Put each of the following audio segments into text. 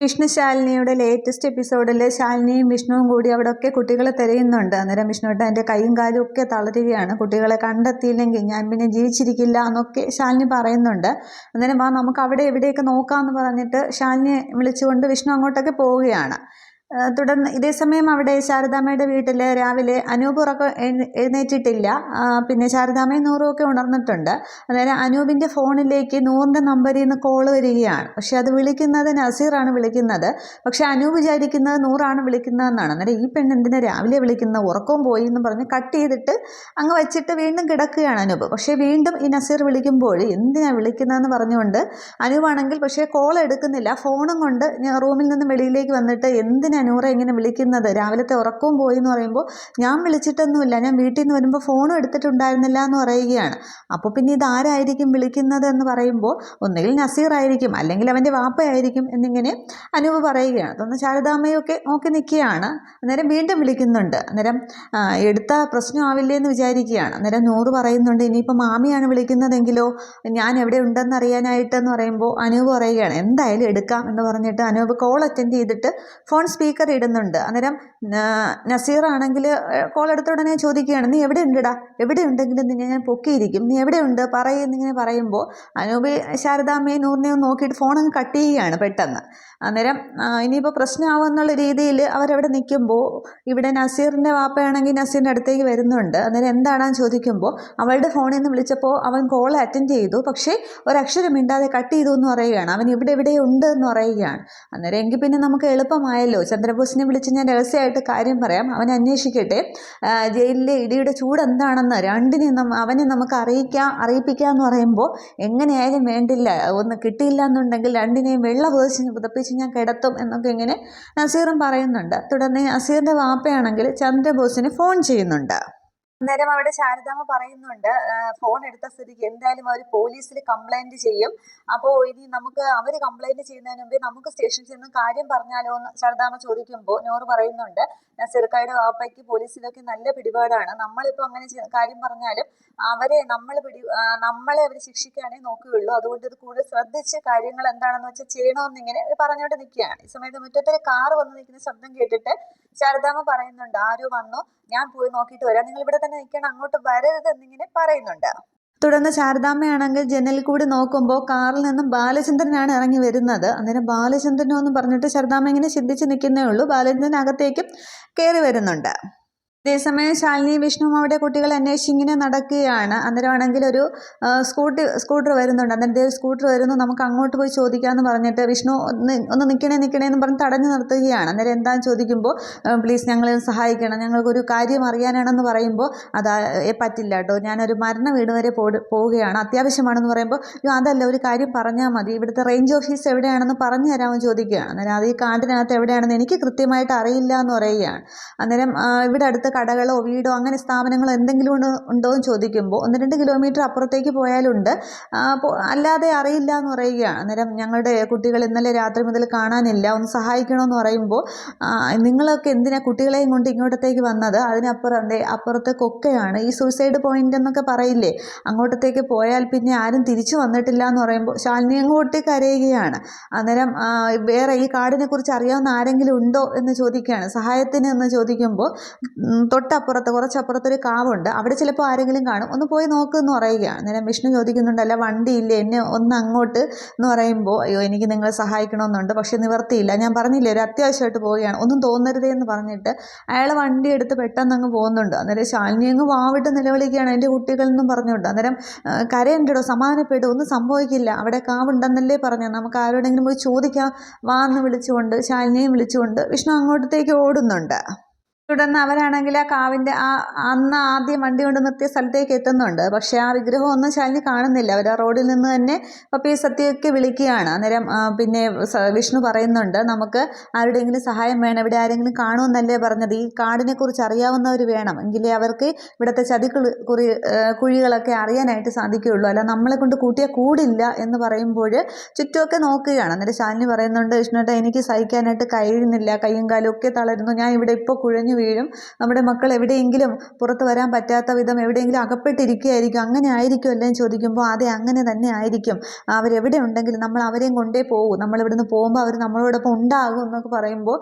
Vishnu ശാലിനിയുടെ latest എപ്പിസോഡിൽ ശാലിനിയും വിഷ്ണുവും കൂടി അവിടെയൊക്കെ കുട്ടികളെ തിരയുന്നുണ്ട്. അന്നേരം വിഷ്ണുവേട്ടൻ എൻ്റെ കൈയും കാലും ഒക്കെ തളരുകയാണ്. കുട്ടികളെ കണ്ടെത്തിയില്ലെങ്കിൽ ഞാൻ പിന്നെ ജീവിച്ചിരിക്കില്ല എന്നൊക്കെ ശാലിനി പറയുന്നുണ്ട്. അന്നേരം നമുക്ക് അവിടെ എവിടെയൊക്കെ നോക്കാമെന്ന് പറഞ്ഞിട്ട് ശാലിനിയെ വിളിച്ചുകൊണ്ട് വിഷ്ണു അങ്ങോട്ടൊക്കെ പോവുകയാണ്. തുടർന്ന് ഇതേ സമയം അവിടെ ശാരദാമ്മയുടെ വീട്ടിൽ രാവിലെ അനൂപ് എഴുന്നേറ്റിട്ടില്ല. പിന്നെ ശാരദാമ്മയും നൂറും ഒക്കെ ഉണർന്നിട്ടുണ്ട്. അന്നേരം അനൂപിൻ്റെ ഫോണിലേക്ക് നൂറിൻ്റെ നമ്പറിൽ നിന്ന് കോൾ വരികയാണ്. പക്ഷെ അത് വിളിക്കുന്നത് നസീറാണ് വിളിക്കുന്നത്. പക്ഷെ അനൂപ് വിചാരിക്കുന്നത് നൂറാണ് വിളിക്കുന്നതെന്നാണ്. അന്നേരം ഈ പെണ്ണ് എന്തിനാ രാവിലെ വിളിക്കുന്ന, ഉറക്കവും പോയി എന്ന് പറഞ്ഞ് കട്ട് ചെയ്തിട്ട് അങ്ങ് വെച്ചിട്ട് വീണ്ടും കിടക്കുകയാണ് അനൂപ്. പക്ഷേ വീണ്ടും ഈ നസീർ വിളിക്കുമ്പോൾ എന്തിനാ വിളിക്കുന്നതെന്ന് പറഞ്ഞുകൊണ്ട് അനൂപാണെങ്കിൽ പക്ഷേ കോൾ എടുക്കുന്നില്ല. ഫോണും കൊണ്ട് റൂമിൽ നിന്ന് വെളിയിലേക്ക് വന്നിട്ട് എന്തിനാ നൂറെ ഇങ്ങനെ വിളിക്കുന്നത്, രാവിലത്തെ ഉറക്കവും പോയി എന്ന് പറയുമ്പോൾ ഞാൻ വിളിച്ചിട്ടൊന്നുമില്ല, ഞാൻ വീട്ടിൽ നിന്ന് വരുമ്പോൾ ഫോണും എടുത്തിട്ടുണ്ടായിരുന്നില്ല എന്ന് പറയുകയാണ്. അപ്പോൾ പിന്നെ ഇതാരായിരിക്കും വിളിക്കുന്നത് എന്ന് പറയുമ്പോൾ ഒന്നുകിൽ നസീർ ആയിരിക്കും, അല്ലെങ്കിൽ അവൻ്റെ വാപ്പയായിരിക്കും എന്നിങ്ങനെ അനൂപ് പറയുകയാണ്. അതൊന്ന് ശാരദാമ്മയൊക്കെ നോക്കി നിൽക്കുകയാണ്. അന്നേരം വീണ്ടും വിളിക്കുന്നുണ്ട്. അന്നേരം എടുത്ത പ്രശ്നമാവില്ലേ എന്ന് വിചാരിക്കുകയാണ്. അന്നേരം നൂറ് പറയുന്നുണ്ട് ഇനിയിപ്പോൾ മാമിയാണ് വിളിക്കുന്നതെങ്കിലോ, ഞാൻ എവിടെ ഉണ്ടെന്ന് അറിയാനായിട്ടെന്ന് പറയുമ്പോൾ അനൂപ് പറയുകയാണ് എന്തായാലും എടുക്കാം എന്ന് പറഞ്ഞിട്ട് അനൂപ് കോൾ അറ്റൻഡ് ചെയ്തിട്ട് ഫോൺ സ്പീക്കർ ഇടുന്നുണ്ട്. അന്നേരം നസീറാണെങ്കിൽ കോൾ എടുത്ത ഉടനെ ചോദിക്കുകയാണ് നീ എവിടെ ഉണ്ടടാ, എവിടെ ഉണ്ടെങ്കിലും ഞാൻ പൊക്കിയിരിക്കും, നീ എവിടെയുണ്ട് പറയുന്നിങ്ങനെ പറയുമ്പോൾ അനൂപ് ശാരദാമ്മയെ നൂറിനെയും നോക്കിയിട്ട് ഫോൺ അങ്ങ് കട്ട് ചെയ്യുകയാണ് പെട്ടെന്ന്. അന്നേരം ഇനിയിപ്പോൾ പ്രശ്നമാവുമെന്നുള്ള രീതിയിൽ അവരവിടെ നിൽക്കുമ്പോൾ ഇവിടെ നസീറിൻ്റെ വാപ്പയാണെങ്കിൽ നസീറിൻ്റെ അടുത്തേക്ക് വരുന്നുണ്ട്. അന്നേരം എന്താണെന്ന് ചോദിക്കുമ്പോൾ അവളുടെ ഫോണിൽ നിന്ന് വിളിച്ചപ്പോൾ അവൻ കോൾ അറ്റൻഡ് ചെയ്തു, പക്ഷേ ഒരക്ഷരം മിണ്ടാതെ കട്ട് ചെയ്തു എന്ന് പറയുകയാണ്. അവൻ ഇവിടെ ഉണ്ട് എന്ന് പറയുകയാണ്. അന്നേരം എങ്കിൽ പിന്നെ നമുക്ക് എളുപ്പമായല്ലോ, ചന്ദ്രബോസിനെ വിളിച്ച് ഞാൻ രഹസ്യമായിട്ട് കാര്യം പറയാം, അവൻ അന്വേഷിക്കട്ടെ, ജയിലിലെ ഇടിയുടെ ചൂട് എന്താണെന്ന് രണ്ടിനെയും അവനെ നമുക്ക് അറിയിപ്പിക്കുക എന്ന് പറയുമ്പോൾ എങ്ങനെയായാലും വേണ്ടില്ല, ഒന്ന് കിട്ടിയില്ല എന്നുണ്ടെങ്കിൽ രണ്ടിനെയും പുതപ്പിച്ച് ഞാൻ കിടത്തും എന്നൊക്കെ ഇങ്ങനെ നസീറും പറയുന്നുണ്ട്. തുടർന്ന് നസീറിൻ്റെ വാപ്പയാണെങ്കിൽ ചന്ദ്രബോസിന് ഫോൺ ചെയ്യുന്നുണ്ട്. അന്നേരം അവിടെ ശാരദാമ്മ പറയുന്നുണ്ട് ഫോൺ എടുത്ത സ്ഥിതിക്ക് എന്തായാലും അവർ പോലീസിൽ കംപ്ലൈൻറ്റ് ചെയ്യും, അപ്പോൾ ഇനി നമുക്ക് അവർ കംപ്ലൈൻറ്റ് ചെയ്യുന്നതിന് മുമ്പേ നമുക്ക് സ്റ്റേഷനിൽ ചെന്ന് കാര്യം പറഞ്ഞാലോ എന്ന് ശാരദാമ്മ ചോദിക്കുമ്പോൾ നൂറ് പറയുന്നുണ്ട് നസീർക്കായുടെ വാപ്പയ്ക്ക് പോലീസിലൊക്കെ നല്ല പിടിപാടാണ്, നമ്മളിപ്പോൾ അങ്ങനെ കാര്യം പറഞ്ഞാലും നമ്മളെ അവർ ശിക്ഷിക്കാനേ നോക്കുകയുള്ളൂ, അതുകൊണ്ട് ഇത് കൂടുതൽ ശ്രദ്ധിച്ച് കാര്യങ്ങൾ എന്താണെന്ന് വെച്ചാൽ ചെയ്യണമെന്നിങ്ങനെ പറഞ്ഞുകൊണ്ട് നിൽക്കുകയാണ്. ഈ സമയത്ത് മുറ്റത്തൊരു കാറ് വന്ന് നിൽക്കുന്ന ശബ്ദം കേട്ടിട്ട് ശാരദാമ്മ പറയുന്നുണ്ട് ആരോ വന്നു, ഞാൻ പോയി നോക്കിയിട്ട് വരാം, നിങ്ങൾ ഇവിടെ തന്നെ നിൽക്കണം, അങ്ങോട്ട് വരരുത് എന്നിങ്ങനെ പറയുന്നുണ്ട്. തുടർന്ന് ശാരദാമ്മയാണെങ്കിൽ ജനലിൽ കൂടി നോക്കുമ്പോൾ കാറിൽ നിന്നും ബാലചന്ദ്രനാണ് ഇറങ്ങി വരുന്നത്. അന്നേരം ബാലചന്ദ്രനോ എന്ന് പറഞ്ഞിട്ട് ശാരദാമ്മ ഇങ്ങനെ ചിന്തിച്ച് നിൽക്കുന്നേ ഉള്ളൂ. ബാലചന്ദ്രൻ അകത്തേക്കും കയറി വരുന്നുണ്ട്. അതേസമയം ശാലിനി വിഷ്ണുവും അവിടെ കുട്ടികളെ അന്വേഷിച്ച് ഇങ്ങനെ നടക്കുകയാണ്. അന്നേരമാണെങ്കിൽ ഒരു സ്കൂട്ടർ വരുന്നുണ്ട്. അന്നേരം സ്കൂട്ടർ വരുന്നു, നമുക്ക് അങ്ങോട്ട് പോയി ചോദിക്കാമെന്ന് പറഞ്ഞിട്ട് വിഷ്ണു ഒന്ന് നിൽക്കണേ എന്ന് പറഞ്ഞ് തടഞ്ഞു നിർത്തുകയാണ്. അന്നേരം എന്താണെന്ന് ചോദിക്കുമ്പോൾ പ്ലീസ് ഞങ്ങളെ സഹായിക്കണം, ഞങ്ങൾക്കൊരു കാര്യം അറിയാനാണെന്ന് പറയുമ്പോൾ പറ്റില്ല കേട്ടോ, ഞാനൊരു മരണ വീട് വരെ പോവുകയാണ്, അത്യാവശ്യമാണെന്ന് പറയുമ്പോൾ അതല്ല, ഒരു കാര്യം പറഞ്ഞാൽ മതി, ഇവിടുത്തെ റേഞ്ച് ഓഫീസ് എവിടെയാണെന്ന് പറഞ്ഞു തരാമെന്ന് ചോദിക്കുകയാണ്. അന്നേരം അത് ഈ കാട്ടിനകത്ത് എവിടെയാണെന്ന് എനിക്ക് കൃത്യമായിട്ട് അറിയില്ല എന്ന് പറയുകയാണ്. അന്നേരം ഇവിടെ അടുത്ത് കടകളോ വീടോ അങ്ങനെ സ്ഥാപനങ്ങളോ എന്തെങ്കിലും ഉണ്ടോ എന്ന് ചോദിക്കുമ്പോൾ 1-2 കിലോമീറ്റർ അപ്പുറത്തേക്ക് പോയാലുണ്ട്, അല്ലാതെ അറിയില്ല എന്ന് പറയുകയാണ്. അന്നേരം ഞങ്ങളുടെ കുട്ടികൾ ഇന്നലെ രാത്രി മുതൽ കാണാനില്ല, ഒന്ന് സഹായിക്കണമെന്ന് പറയുമ്പോൾ നിങ്ങളൊക്കെ എന്തിനാ കുട്ടികളെയും കൊണ്ട് ഇങ്ങോട്ടത്തേക്ക് വന്നത്, അപ്പുറത്തെ കൊക്കയാണ് ഈ സൂസൈഡ് പോയിന്റ് എന്നൊക്കെ പറയില്ലേ, അങ്ങോട്ടത്തേക്ക് പോയാൽ പിന്നെ ആരും തിരിച്ചു വന്നിട്ടില്ല എന്ന് പറയുമ്പോൾ ശാലിനി അങ്ങോട്ടേക്ക് കരയുകയാണ്. അന്നേരം വേറെ ഈ കാടിനെ കുറിച്ച് അറിയാവുന്ന ആരെങ്കിലും ഉണ്ടോ എന്ന് ചോദിക്കുകയാണ്, സഹായത്തിന് എന്ന് ചോദിക്കുമ്പോൾ കുറച്ചപ്പുറത്തൊരു കാവുണ്ട്, അവിടെ ചിലപ്പോൾ ആരെങ്കിലും കാണും, ഒന്ന് പോയി നോക്കുമെന്ന് പറയുകയാണ്. അന്നേരം വിഷ്ണു ചോദിക്കുന്നുണ്ടല്ല വണ്ടിയില്ലേ, എന്നെ ഒന്ന് അങ്ങോട്ട് എന്ന് പറയുമ്പോൾ അയ്യോ എനിക്ക് നിങ്ങളെ സഹായിക്കണമെന്നുണ്ട്, പക്ഷെ നിവർത്തിയില്ല, ഞാൻ പറഞ്ഞില്ലേ ഒരു അത്യാവശ്യമായിട്ട് പോവുകയാണ്, ഒന്നും തോന്നരുതേ എന്ന് പറഞ്ഞിട്ട് അയാൾ വണ്ടി എടുത്ത് പെട്ടെന്ന് അങ്ങ് പോകുന്നുണ്ട്. അന്നേരം ശാലിനി അങ്ങ് വാവിട്ട് നിലവിളിക്കുകയാണ് എൻ്റെ കുട്ടികളെന്നും പറഞ്ഞുകൊണ്ട്. അന്നേരം കരയുണ്ടോ, സമാധാനപ്പെടും, ഒന്നും സംഭവിക്കില്ല, അവിടെ കാവുണ്ടെന്നല്ലേ പറഞ്ഞു, നമുക്ക് ആരോടെങ്കിലും പോയി ചോദിക്കാം വാ എന്ന് വിളിച്ചുകൊണ്ട് ശാലിനിയും വിളിച്ചുകൊണ്ട് വിഷ്ണു അങ്ങോട്ടത്തേക്ക് ഓടുന്നുണ്ട്. തുടർന്ന് അവരാണെങ്കിൽ ആ കാവിൻ്റെ അന്ന് ആദ്യം വണ്ടി കൊണ്ട് നിർത്തിയ സ്ഥലത്തേക്ക് എത്തുന്നുണ്ട്. പക്ഷേ ആ വിഗ്രഹം ഒന്നും ശാലിനി കാണുന്നില്ല. അവർ ആ റോഡിൽ നിന്ന് തന്നെ പപ്പി സത്യയൊക്കെ വിളിക്കുകയാണ്. അന്നേരം പിന്നെ വിഷ്ണു പറയുന്നുണ്ട് നമുക്ക് ആരുടെയെങ്കിലും സഹായം വേണം, ഇവിടെ ആരെങ്കിലും കാണുമെന്നല്ലേ പറഞ്ഞത്, ഈ കാടിനെ കുറിച്ച് അറിയാവുന്നവർ വേണം, എങ്കിലേ അവർക്ക് ഇവിടുത്തെ കുഴികളൊക്കെ അറിയാനായിട്ട് സാധിക്കുകയുള്ളൂ, അല്ല നമ്മളെ കൊണ്ട് കൂട്ടിയാൽ കൂടില്ല എന്ന് പറയുമ്പോൾ ചുറ്റുമൊക്കെ നോക്കുകയാണ്. അന്നേരം ശാലിനി പറയുന്നുണ്ട് വിഷ്ണുട്ട എനിക്ക് സഹിക്കാനായിട്ട് കഴിയുന്നില്ല, കയ്യും കാലും ഒക്കെ തളരുന്നു, ഞാൻ ഇവിടെ ഇപ്പോൾ കുഴഞ്ഞു വീഴും. നമ്മുടെ മക്കൾ എവിടെയെങ്കിലും പുറത്ത് വരാൻ പറ്റാത്ത വിധം എവിടെയെങ്കിലും അകപ്പെട്ടിരിക്കുകയായിരിക്കും, അങ്ങനെ ആയിരിക്കും എല്ലാം ചോദിക്കുമ്പോൾ അതെ അങ്ങനെ തന്നെ ആയിരിക്കും, അവരെവിടെ ഉണ്ടെങ്കിലും നമ്മൾ അവരെയും കൊണ്ടേ പോകും, നമ്മളിവിടുന്ന് പോകുമ്പോൾ അവർ നമ്മളോടൊപ്പം ഉണ്ടാകും എന്നൊക്കെ പറയുമ്പോൾ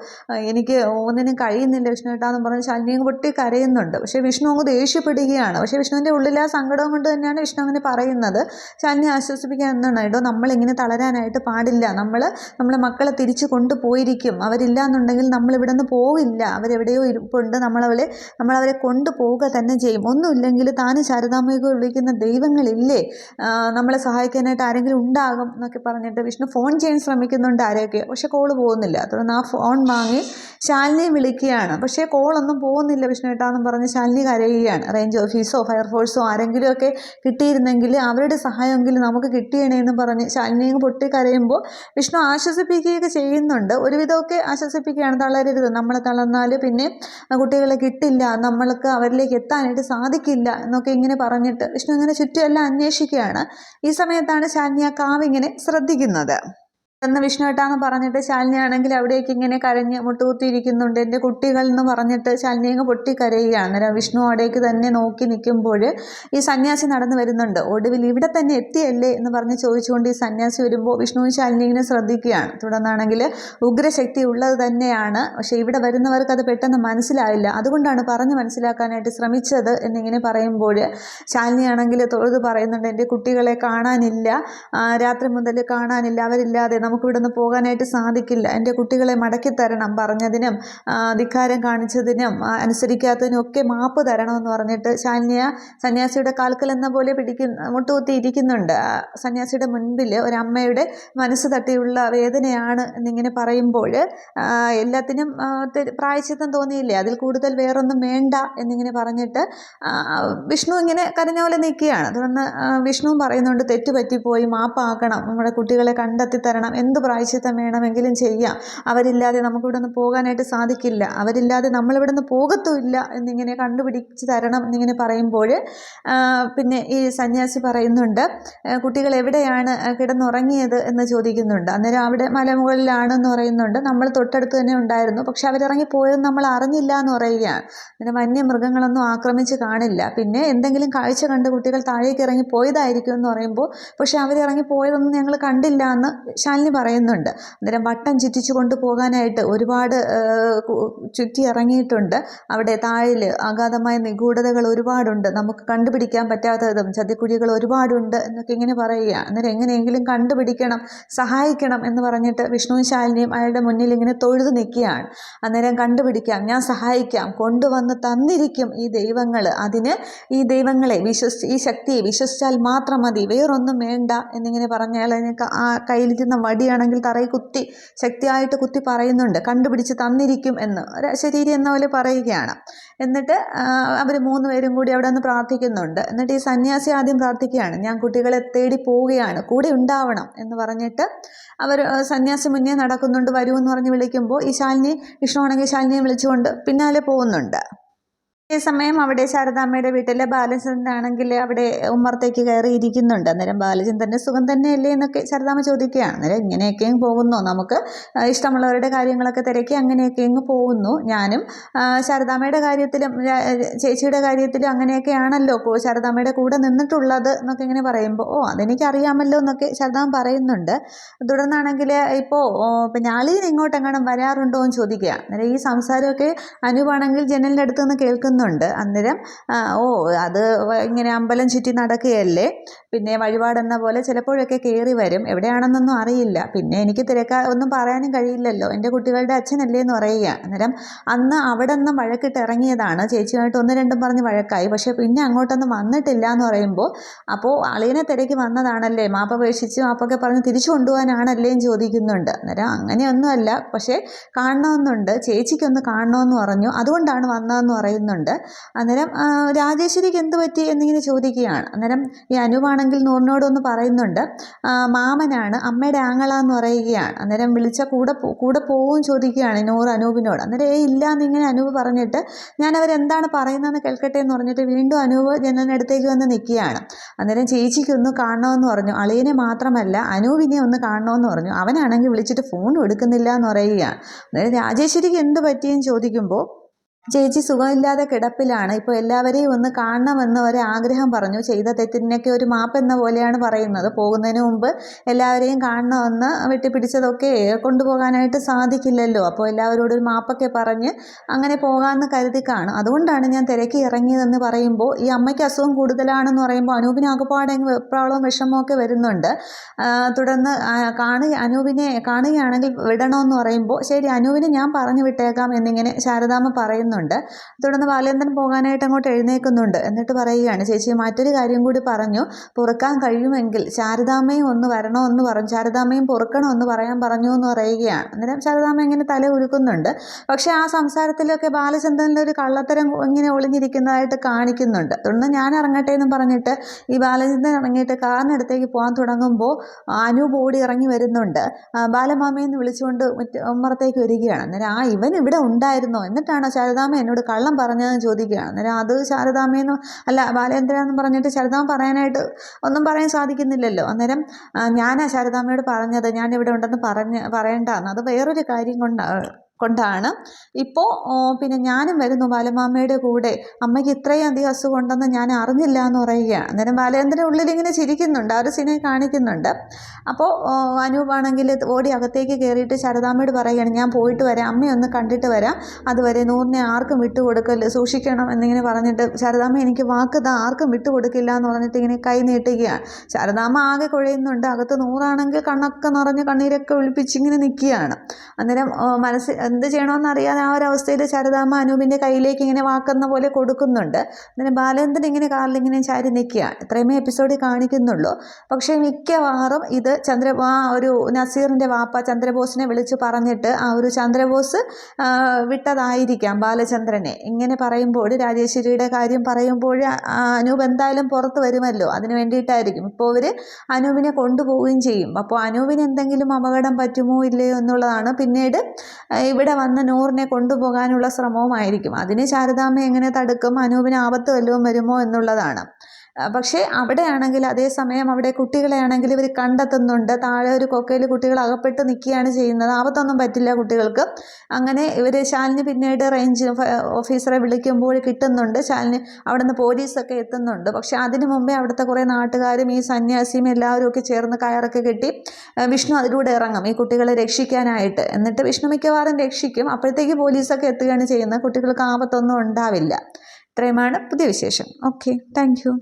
എനിക്ക് ഒന്നിനും കഴിയുന്നില്ല വിഷ്ണുവേട്ടാന്ന് പറഞ്ഞ് ശാലിനി പൊട്ടി കരയുന്നുണ്ട്. പക്ഷേ വിഷ്ണു അങ്ങ് ദേഷ്യപ്പെടുകയാണ്. പക്ഷേ വിഷ്ണുവിൻ്റെ ഉള്ളിൽ ആ സങ്കടം കൊണ്ട് തന്നെയാണ് വിഷ്ണു അങ്ങനെ പറയുന്നത്. ശാലിനി ആശ്വസിപ്പിക്കാൻ എന്നാണ്, കേട്ടോ നമ്മളിങ്ങനെ തളരാനായിട്ട് പാടില്ല, നമ്മളെ മക്കളെ തിരിച്ചു കൊണ്ടുപോയിരിക്കും, അവരില്ല എന്നുണ്ടെങ്കിൽ നമ്മളിവിടെ നിന്ന് പോവില്ല, അവരെവിടെയോ ഇരിപ്പുണ്ട്, നമ്മളവരെ കൊണ്ടുപോവുക തന്നെ ചെയ്യും, ഒന്നുമില്ലെങ്കിൽ താനും ശാരദാമ്മയൊക്കെ വിളിക്കുന്ന ദൈവങ്ങളില്ലേ, നമ്മളെ സഹായിക്കാനായിട്ട് ആരെങ്കിലും ഉണ്ടാകും എന്നൊക്കെ പറഞ്ഞിട്ട് വിഷ്ണു ഫോൺ ചെയ്യാൻ ശ്രമിക്കുന്നുണ്ട് ആരെയൊക്കെ. പക്ഷേ കോള് പോകുന്നില്ല. തുടർന്ന് ആ ഫോൺ വാങ്ങി ശാലിനിയെ വിളിക്കുകയാണ്. പക്ഷേ കോളൊന്നും പോകുന്നില്ല വിഷ്ണുവേട്ടാന്നും പറഞ്ഞ് ശാലിനി കരയുകയാണ്. റേഞ്ച് ഓഫീസോ ഫയർഫോഴ്സോ ആരെങ്കിലുമൊക്കെ കിട്ടിയിരുന്നെങ്കിൽ അവരുടെ സഹായമെങ്കിലും നമുക്ക് കിട്ടിയണേന്ന് പറഞ്ഞ് ശാലിനിയും പൊട്ടി കരയുമ്പോൾ വിഷ്ണു ആശ്വസിപ്പിക്കുകയൊക്കെ ചെയ്യുന്നുണ്ട്. ഒരുവിധമൊക്കെ ആശ്വസിപ്പിക്കുകയാണ്, തളരരുത്, നമ്മളെ തളർന്നാൽ പിന്നെ കുട്ടികളെ കിട്ടില്ല, നമ്മൾക്ക് അവരിലേക്ക് എത്താനായിട്ട് സാധിക്കില്ല എന്നൊക്കെ ഇങ്ങനെ പറഞ്ഞിട്ട് വിഷ്ണു ഇങ്ങനെ ചുറ്റുമെല്ലാം അന്വേഷിക്കുകയാണ്. ഈ സമയത്താണ് ശാലിനി ആ കാവിങ്ങനെ ശ്രദ്ധിക്കുന്നത്. എന്ന് വിഷ്ണുവേട്ടാന്ന് പറഞ്ഞിട്ട് ശാലിനി ആണെങ്കിൽ അവിടേക്ക് ഇങ്ങനെ കരഞ്ഞ് മുട്ടുകുത്തിയിരിക്കുന്നുണ്ട്. എൻ്റെ കുട്ടികൾ എന്ന് പറഞ്ഞിട്ട് ശാലിനി അങ്ങ് പൊട്ടിക്കരയുകയാണ്. അന്നേരം വിഷ്ണു അവിടേക്ക് തന്നെ നോക്കി നിൽക്കുമ്പോൾ ഈ സന്യാസി നടന്നു വരുന്നുണ്ട്. ഒടുവിൽ ഇവിടെ തന്നെ എത്തിയല്ലേ എന്ന് പറഞ്ഞ് ചോദിച്ചുകൊണ്ട് ഈ സന്യാസി വരുമ്പോൾ വിഷ്ണുവും ശാലിനി ഇങ്ങനെ ശ്രദ്ധിക്കുകയാണ്. തുടർന്നാണെങ്കിൽ ഉഗ്രശക്തി ഉള്ളത് തന്നെയാണ്, പക്ഷേ ഇവിടെ വരുന്നവർക്ക് അത് പെട്ടെന്ന് മനസ്സിലായില്ല, അതുകൊണ്ടാണ് പറഞ്ഞ് മനസ്സിലാക്കാനായിട്ട് ശ്രമിച്ചത് എന്നിങ്ങനെ പറയുമ്പോൾ ശാലിനി ആണെങ്കിൽ തൊഴുത് പറയുന്നുണ്ട്, എൻ്റെ കുട്ടികളെ കാണാനില്ല, രാത്രി മുതൽ കാണാനില്ല, അവരില്ലാതെ നമുക്കിവിടെ നിന്ന് പോകാനായിട്ട് സാധിക്കില്ല, എൻ്റെ കുട്ടികളെ മടക്കി തരണം, പറഞ്ഞതിനും ധിക്കാരം കാണിച്ചതിനും അനുസരിക്കാത്തതിനും ഒക്കെ മാപ്പ് തരണമെന്ന് പറഞ്ഞിട്ട് സന്യാസിയുടെ കാൽക്കൽ എന്ന പോലെ മുട്ടുകുത്തി ഇരിക്കുന്നുണ്ട്. സന്യാസിയുടെ മുൻപിൽ ഒരമ്മയുടെ മനസ്സ് തട്ടിയുള്ള വേദനയാണ് എന്നിങ്ങനെ പറയുമ്പോൾ എല്ലാത്തിനും പ്രായശ്ചിത്തം തോന്നിയില്ലേ, അതിൽ കൂടുതൽ വേറൊന്നും വേണ്ട എന്നിങ്ങനെ പറഞ്ഞിട്ട് വിഷ്ണു ഇങ്ങനെ കരഞ്ഞ പോലെ നിൽക്കുകയാണ്. തുടർന്ന് വിഷ്ണുവും പറയുന്നുണ്ട്, തെറ്റുപറ്റിപ്പോയി, മാപ്പാക്കണം, നമ്മുടെ കുട്ടികളെ കണ്ടെത്തി തരണം, എന്ത് പ്രായശ്ചിത്തം വേണമെങ്കിലും ചെയ്യാം, അവരില്ലാതെ നമുക്കിവിടെ നിന്ന് പോകാനായിട്ട് സാധിക്കില്ല, അവരില്ലാതെ നമ്മളിവിടെ നിന്ന് പോകത്തുമില്ല എന്നിങ്ങനെ കണ്ടുപിടിച്ച് തരണം എന്നിങ്ങനെ പറയുമ്പോൾ പിന്നെ ഈ സന്യാസി പറയുന്നുണ്ട്, കുട്ടികൾ എവിടെയാണ് കിടന്നുറങ്ങിയത് എന്ന് ചോദിക്കുന്നുണ്ട്. അന്നേരം അവിടെ മലമുകളിലാണെന്ന് പറയുന്നുണ്ട്. നമ്മൾ തൊട്ടടുത്ത് തന്നെ ഉണ്ടായിരുന്നു, പക്ഷെ അവരിറങ്ങി പോയതെന്ന് നമ്മൾ അറിഞ്ഞില്ല എന്ന് പറയുകയാണ്. അങ്ങനെ വന്യമൃഗങ്ങളൊന്നും ആക്രമിച്ച് കാണില്ല, പിന്നെ എന്തെങ്കിലും കാഴ്ച കണ്ട് കുട്ടികൾ താഴേക്ക് ഇറങ്ങി പോയതായിരിക്കും എന്ന് പറയുമ്പോൾ പക്ഷെ അവരിറങ്ങി പോയതൊന്നും ഞങ്ങൾ കണ്ടില്ല എന്ന് ശാലിനി പറയുന്നുണ്ട്. അന്നേരം വട്ടം ചുറ്റിച്ചു കൊണ്ടുപോകാനായിട്ട് ഒരുപാട് ചുറ്റി ഇറങ്ങിയിട്ടുണ്ട്. അവിടെ താഴിൽ അഗാധമായ നിഗൂഢതകൾ ഒരുപാടുണ്ട്, നമുക്ക് കണ്ടുപിടിക്കാൻ പറ്റാത്തതും ചതിക്കുഴികൾ ഒരുപാടുണ്ട് എന്നൊക്കെ ഇങ്ങനെ പറയുകയാണ്. അന്നേരം എങ്ങനെയെങ്കിലും കണ്ടുപിടിക്കണം, സഹായിക്കണം എന്ന് പറഞ്ഞിട്ട് വിഷ്ണുവും ശാലിനിയും അയാളുടെ മുന്നിൽ ഇങ്ങനെ തൊഴുതു നിൽക്കുകയാണ്. അന്നേരം കണ്ടുപിടിക്കാം, ഞാൻ സഹായിക്കാം, കൊണ്ടുവന്ന് തന്നിരിക്കും ഈ ദൈവങ്ങൾ, അതിന് ഈ ദൈവങ്ങളെ ഈ ശക്തിയെ വിശ്വസിച്ചാൽ മാത്രം മതി, വേറൊന്നും വേണ്ട എന്നിങ്ങനെ പറഞ്ഞാൽ ആ കയ്യിലിരിക്കുന്ന വടിയാണെങ്കിൽ തറയിൽ ശക്തിയായിട്ട് കുത്തി പറയുന്നുണ്ട്, കണ്ടുപിടിച്ച് തന്നിരിക്കും എന്ന് ശരീരം എന്ന പോലെ പറയുകയാണ്. എന്നിട്ട് അവർ 3 പേരും കൂടി അവിടെ നിന്ന് പ്രാർത്ഥിക്കുന്നുണ്ട്. എന്നിട്ട് ഈ സന്യാസി ആദ്യം പ്രാർത്ഥിക്കുകയാണ്, ഞാൻ കുട്ടികളെ തേടി പോവുകയാണ്, കൂടെ ഉണ്ടാവണം എന്ന് പറഞ്ഞിട്ട് അവർ സന്യാസി മുന്നേ നടക്കുന്നുണ്ട്, വരൂ എന്ന് പറഞ്ഞ് വിളിക്കുമ്പോൾ ഈ വിഷ്ണു ആണെങ്കിൽ ശാലിനിയെ വിളിച്ചുകൊണ്ട് പിന്നാലെ പോകുന്നുണ്ട്. ഈ സമയം അവിടെ ശാരദാമ്മയുടെ വീട്ടിലെ ബാലചന്ദ്രനാണെങ്കിൽ അവിടെ ഉമ്മറത്തേക്ക് കയറി ഇരിക്കുന്നുണ്ട്. അന്നേരം ബാലചന്ദ്രൻ്റെ സുഖം തന്നെയല്ലേ എന്നൊക്കെ ശാരദാമ്മ ചോദിക്കുകയാണ്. അന്നേരം ഇങ്ങനെയൊക്കെ പോകുന്നു, നമുക്ക് ഇഷ്ടമുള്ളവരുടെ കാര്യങ്ങളൊക്കെ തിരക്കി അങ്ങനെയൊക്കെ അങ്ങ് പോകുന്നു. ഞാനും ശാരദാമ്മയുടെ കാര്യത്തിലും ചേച്ചിയുടെ കാര്യത്തിലും അങ്ങനെയൊക്കെയാണല്ലോ ശാരദാമ്മയുടെ കൂടെ നിന്നിട്ടുള്ളത് എന്നൊക്കെ ഇങ്ങനെ പറയുമ്പോൾ അതെനിക്കറിയാമല്ലോ എന്നൊക്കെ ശാരദാമ്മ പറയുന്നുണ്ട്. തുടർന്നാണെങ്കിൽ ഇപ്പോൾ പിന്നെ അളിയൻ ഇങ്ങോട്ടെങ്ങാനും വരാറുണ്ടോ എന്ന് ചോദിക്കുക. അന്നേരം ഈ സംസാരമൊക്കെ അനൂപാണെങ്കിൽ ജനലിൻ്റെ അടുത്ത് നിന്ന് കേൾക്കുന്നുണ്ട്. അന്നേരം അത് ഇങ്ങനെ അമ്പലം ചുറ്റി നടക്കുകയല്ലേ, പിന്നെ വഴിപാടെന്ന പോലെ ചിലപ്പോഴൊക്കെ കയറി വരും, എവിടെയാണെന്നൊന്നും അറിയില്ല, പിന്നെ എനിക്ക് ഒന്നും പറയാനും കഴിയില്ലല്ലോ, എൻ്റെ കുട്ടികളുടെ അച്ഛനല്ലേ എന്ന് പറയുക. അന്നേരം അന്ന് അവിടെ നിന്നും വഴക്കിട്ട് ഇറങ്ങിയതാണ്, ചേച്ചിയുമായിട്ട് 1-2 പറഞ്ഞ് വഴക്കായി, പക്ഷേ പിന്നെ അങ്ങോട്ടൊന്നും വന്നിട്ടില്ല എന്ന് പറയുമ്പോൾ അപ്പോൾ അളിയനെ തിരക്കി വന്നതാണല്ലേ, മാപ്പപേക്ഷിച്ച് മാപ്പൊക്കെ പറഞ്ഞ് തിരിച്ചു കൊണ്ടുപോകാനാണല്ലേ എന്ന് ചോദിക്കുന്നുണ്ട്. അന്നേരം അങ്ങനെയൊന്നുമല്ല, പക്ഷേ കാണണമെന്നുണ്ട്, ചേച്ചിക്കൊന്ന് കാണണമെന്ന് പറഞ്ഞു, അതുകൊണ്ടാണ് വന്നതെന്ന് പറയുന്നുണ്ട്. അന്നേരം രാജേശ്വരിക്ക് എന്ത് പറ്റി എന്നിങ്ങനെ ചോദിക്കുകയാണ്. അന്നേരം ഈ അനൂപാണെങ്കിൽ നൂറിനോടൊന്ന് പറയുന്നുണ്ട്, മാമനാണ്, അമ്മയുടെ ആങ്ങളാന്ന് പറയുകയാണ്. അന്നേരം വിളിച്ച കൂടെ പോവും ചോദിക്കുകയാണ് നൂറ് അനൂപിനോട്. അന്നേരം ഇല്ല എന്നിങ്ങനെ അനൂപ് പറഞ്ഞിട്ട് ഞാൻ അവരെന്താണ് പറയുന്നതെന്ന് കേൾക്കട്ടെ എന്ന് പറഞ്ഞിട്ട് വീണ്ടും അനൂപ് ജനലിനടുത്തേക്ക് വന്ന് നിൽക്കുകയാണ്. അന്നേരം ചേച്ചിക്കൊന്ന് കാണണമെന്ന് പറഞ്ഞു, അളിയനെ മാത്രമല്ല അനൂപിനെ ഒന്ന് കാണണമെന്ന് പറഞ്ഞു, അവനാണെങ്കിൽ വിളിച്ചിട്ട് ഫോൺ എടുക്കുന്നില്ല എന്ന് പറയുകയാണ്. അന്നേരം രാജേശ്വരിക്ക് എന്ത് പറ്റിയെന്ന് ചോദിക്കുമ്പോൾ ചേച്ചി സുഖമില്ലാതെ കിടപ്പിലാണ്. ഇപ്പോൾ എല്ലാവരെയും ഒന്ന് കാണണമെന്ന് ഒരാഗ്രഹം പറഞ്ഞു. ചെയ്ത തെറ്റിനൊക്കെ ഒരു മാപ്പ് എന്ന പോലെയാണ് പറയുന്നത്. പോകുന്നതിന് മുമ്പ് എല്ലാവരെയും കാണണമെന്ന് വെട്ടിപ്പിടിച്ചതൊക്കെ കൊണ്ടുപോകാനായിട്ട് സാധിക്കില്ലല്ലോ. അപ്പോൾ എല്ലാവരോടും ഒരു മാപ്പൊക്കെ പറഞ്ഞ് അങ്ങനെ പോകാമെന്ന് കരുതി കാണും. അതുകൊണ്ടാണ് ഞാൻ തിരക്കി ഇറങ്ങിയതെന്ന് പറയുമ്പോൾ, ഈ അമ്മയ്ക്ക് അസുഖം കൂടുതലാണെന്ന് പറയുമ്പോൾ അനൂപിന് ആകപ്പാടെ വെപ്രാളവും വിഷമമൊക്കെ വരുന്നുണ്ട്. തുടർന്ന് അനൂപിനെ കാണുകയാണെങ്കിൽ വിടണമെന്ന് പറയുമ്പോൾ, ശരി അനൂപിനെ ഞാൻ പറഞ്ഞു വിട്ടേക്കാം എന്നിങ്ങനെ ശാരദാമ്മ പറയുന്നുണ്ട്. തുടർന്ന് ബാലേന്ദ്രൻ പോകാനായിട്ട് അങ്ങോട്ട് എഴുന്നേൽക്കുന്നുണ്ട്. എന്നിട്ട് പറയുകയാണ്, ചേച്ചി മറ്റൊരു കാര്യം കൂടി പറഞ്ഞു, പൊറുക്കാൻ കഴിയുമെങ്കിൽ ശാരദാമ്മയും ഒന്ന് വരണമെന്ന് പറഞ്ഞു, ശാരദാമ്മയും പൊറുക്കണമെന്ന് പറയാൻ പറഞ്ഞു എന്ന് പറയുകയാണ്. അന്നേരം ശാരദാമ്മ ഇങ്ങനെ തല ഉരുക്കുന്നുണ്ട്. പക്ഷേ ആ സംസാരത്തിലൊക്കെ ബാലചന്ദ്രനിൽ ഒരു കള്ളത്തരം ഇങ്ങനെ ഒളിഞ്ഞിരിക്കുന്നതായിട്ട് കാണിക്കുന്നുണ്ട്. തുടർന്ന് ഞാൻ ഇറങ്ങട്ടെ എന്നും പറഞ്ഞിട്ട് ഈ ബാലചന്ദ്രൻ ഇറങ്ങിയിട്ട് കാറിനടുത്തേക്ക് പോകാൻ തുടങ്ങുമ്പോൾ അനൂപ് ഓടി ഇറങ്ങി വരുന്നുണ്ട്. ബാലമാമയെന്ന് വിളിച്ചുകൊണ്ട് ഉമ്മറത്തേക്ക് വരികയാണ്. അന്നേരം ഇവൻ ഇവിടെ ഉണ്ടായിരുന്നോ, എന്നിട്ടാണോ ശാരദാമ്മ എന്നോട് കള്ളം പറഞ്ഞതെന്ന് ചോദിക്കുകയാണ്. അന്നേരം അത് ശാരദാമ്മയെന്ന് അല്ല ബാലേന്ദ്രൻ എന്ന് പറഞ്ഞിട്ട് ശാരദാമ്മ പറയാനായിട്ട് ഒന്നും പറയാൻ സാധിക്കുന്നില്ലല്ലോ. അന്നേരം ഞാനാ ശാരദാമ്മയോട് പറഞ്ഞത് ഞാൻ ഇവിടെ ഉണ്ടെന്ന് പറയണ്ടെന്ന്. അത് വേറൊരു കാര്യം കൊണ്ടാണ്. ഇപ്പോൾ പിന്നെ ഞാനും വരുന്നു ബാലമാമയുടെ കൂടെ, അമ്മയ്ക്ക് ഇത്രയും അധികം അസുഖം ഉണ്ടെന്ന് ഞാൻ അറിഞ്ഞില്ല എന്ന് പറയുകയാണ്. അന്നേരം ബാലേന്ദ്രൻ ഉള്ളിൽ ഇങ്ങനെ ചിരിക്കുന്നുണ്ട്, ആ ഒരു സിനിമ കാണിക്കുന്നുണ്ട്. അപ്പോൾ അനൂപാണെങ്കിൽ ഓടി അകത്തേക്ക് കയറിയിട്ട് ശാരദാമ്മയോട് പറയുകയാണ്, ഞാൻ പോയിട്ട് വരാം, അമ്മയൊന്ന് കണ്ടിട്ട് വരാം, അതുവരെ നൂറിനെ ആർക്കും വിട്ടുകൊടുക്കല്, സൂക്ഷിക്കണം എന്നിങ്ങനെ പറഞ്ഞിട്ട് ശാരദാമ്മ എനിക്ക് വാക്കുതാ, ആർക്കും വിട്ടുകൊടുക്കില്ല എന്ന് പറഞ്ഞിട്ട് ഇങ്ങനെ കൈ നീട്ടുകയാണ്. ശാരദാമ്മ ആകെ കുഴയുന്നുണ്ട്. അകത്ത് നൂറാണെങ്കിൽ കണ്ണൊക്കെ നിറഞ്ഞ് കണ്ണീരൊക്കെ ഒളിപ്പിച്ചിങ്ങനെ നിൽക്കുകയാണ്. അന്നേരം എന്ത് ചെയ്യണമെന്ന് അറിയാതെ ആ ഒരു അവസ്ഥയിൽ ശാരദാമ്മ അനൂപിൻ്റെ കയ്യിലേക്ക് ഇങ്ങനെ വാക്കുന്ന പോലെ കൊടുക്കുന്നുണ്ട്. അന്നേരം ബാലേന്ദ്രൻ ഇങ്ങനെ കാറിലിങ്ങനെ ചാരി നിൽക്കുകയാണ്. ഇത്രയുമേ എപ്പിസോഡിൽ കാണിക്കുന്നുള്ളൂ. പക്ഷേ മിക്കവാറും ഇത് ഒരു നസീറിൻ്റെ വാപ്പ ചന്ദ്രബോസിനെ വിളിച്ച് പറഞ്ഞിട്ട് ആ ഒരു ചന്ദ്രബോസ് വിട്ടതായിരിക്കാം ബാലചന്ദ്രനെ. ഇങ്ങനെ പറയുമ്പോൾ രാജേശ്വരിയുടെ കാര്യം പറയുമ്പോൾ അനൂപ് എന്തായാലും പുറത്ത് വരുമല്ലോ, അതിന് വേണ്ടിയിട്ടായിരിക്കും. ഇപ്പോൾ അവർ അനൂപിനെ കൊണ്ടുപോവുകയും ചെയ്യും. അപ്പോൾ അനൂപിന് എന്തെങ്കിലും അപകടം പറ്റുമോ ഇല്ലയോ എന്നുള്ളതാണ് പിന്നീട് ഇവിടെ വന്ന് നൂറിനെ കൊണ്ടുപോകാനുള്ള ശ്രമവുമായിരിക്കും. അതിന് ശാരദാമ്മ എങ്ങനെ തടുക്കും, അനൂപിന് ആപത്ത് വല്ലതും വരുമോ എന്നുള്ളതാണ്. പക്ഷേ അവിടെയാണെങ്കിൽ അതേസമയം അവിടെ കുട്ടികളെ ആണെങ്കിൽ ഇവർ കണ്ടെത്തുന്നുണ്ട്. താഴെ ഒരു കൊക്കയിൽ കുട്ടികൾ അകപ്പെട്ട് നിൽക്കുകയാണ് ചെയ്യുന്നത്. ആപത്തൊന്നും പറ്റില്ല കുട്ടികൾക്ക്. അങ്ങനെ ഇവർ ശാലിനി പിന്നീട് റേഞ്ച് ഓഫീസറെ വിളിക്കുമ്പോൾ കിട്ടുന്നുണ്ട്. ശാലിനി അവിടെ നിന്ന് പോലീസൊക്കെ എത്തുന്നുണ്ട്. പക്ഷേ അതിനു മുമ്പേ അവിടുത്തെ കുറേ നാട്ടുകാരും ഈ സന്യാസിയും എല്ലാവരും ഒക്കെ ചേർന്ന് കയറൊക്കെ കെട്ടി വിഷ്ണു അതിലൂടെ ഇറങ്ങും ഈ കുട്ടികളെ രക്ഷിക്കാനായിട്ട്. എന്നിട്ട് വിഷ്ണു മിക്കവാറും രക്ഷിക്കും. അപ്പോഴത്തേക്ക് പോലീസൊക്കെ എത്തുകയാണ് ചെയ്യുന്നത്. കുട്ടികൾക്ക് ആപത്തൊന്നും ഉണ്ടാവില്ല. ഇത്രയുമാണ് പുതിയ വിശേഷം. Okay, thank you.